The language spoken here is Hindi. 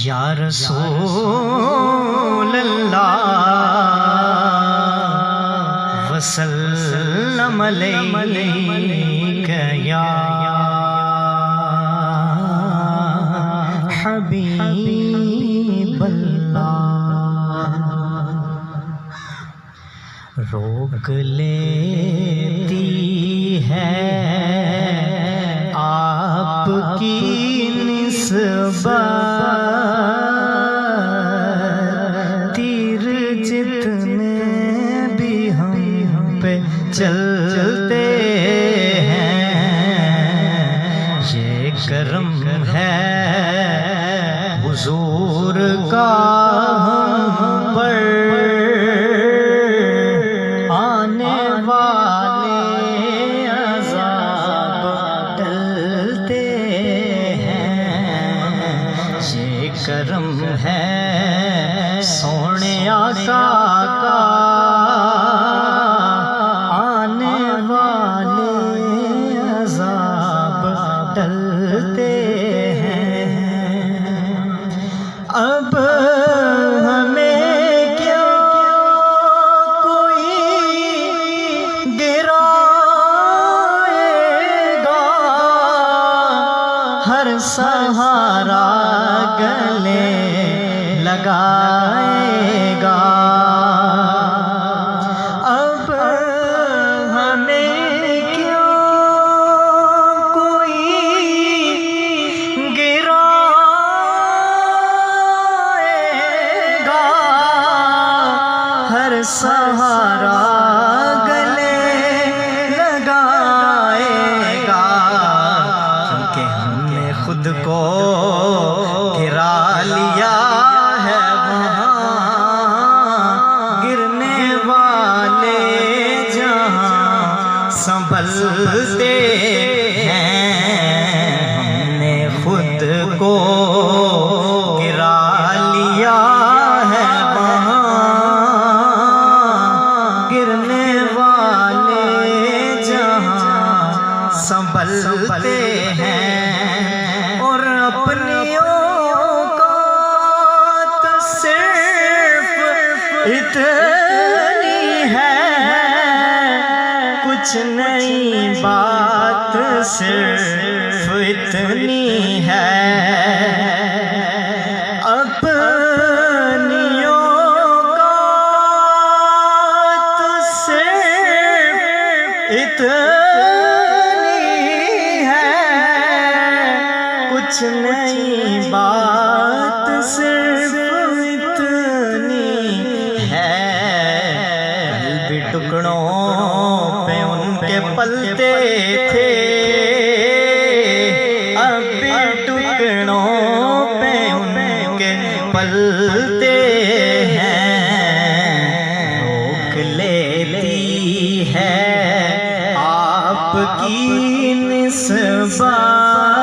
या रसूल अल्लाह वसल्लम अलैका या हबीब अल्लाह। रोक लेती है आपकी निस्बत, तीर जितने भी हम पे चलते हैं, ये करम है हुजूर का हम पर, आने वाले अज़ाब टलते हैं, ये करम है सोने आका का, आने वाले अज़ाब टलते हैं। अब हमें क्या कोई गिराएगा, हर सहारा गले लगाएगा। अब हमें क्या कोई गिराएगा, हर सहारा गले लगाएगा, क्योंकि हमने खुद को गिरा लिया है वहाँ, गिरने वाले जहाँ संभलते हैं। हमने खुद को गिरा लिया है वहाँ, गिरने वाले जहाँ संभलते हैं। और अपनियों का तो सिर्फ इतनी है, कुछ नहीं बात सिर्फ इतनी है। अपनियों का तो सिर्फ इतनी है, कुछ नहीं बात सिर्फ इतनी है। कल भी टुकड़ों पे उनके पलते थे, अब भी टुकड़ों पे उनके पलते हैं। रोक लेती है आपकी निस्बत,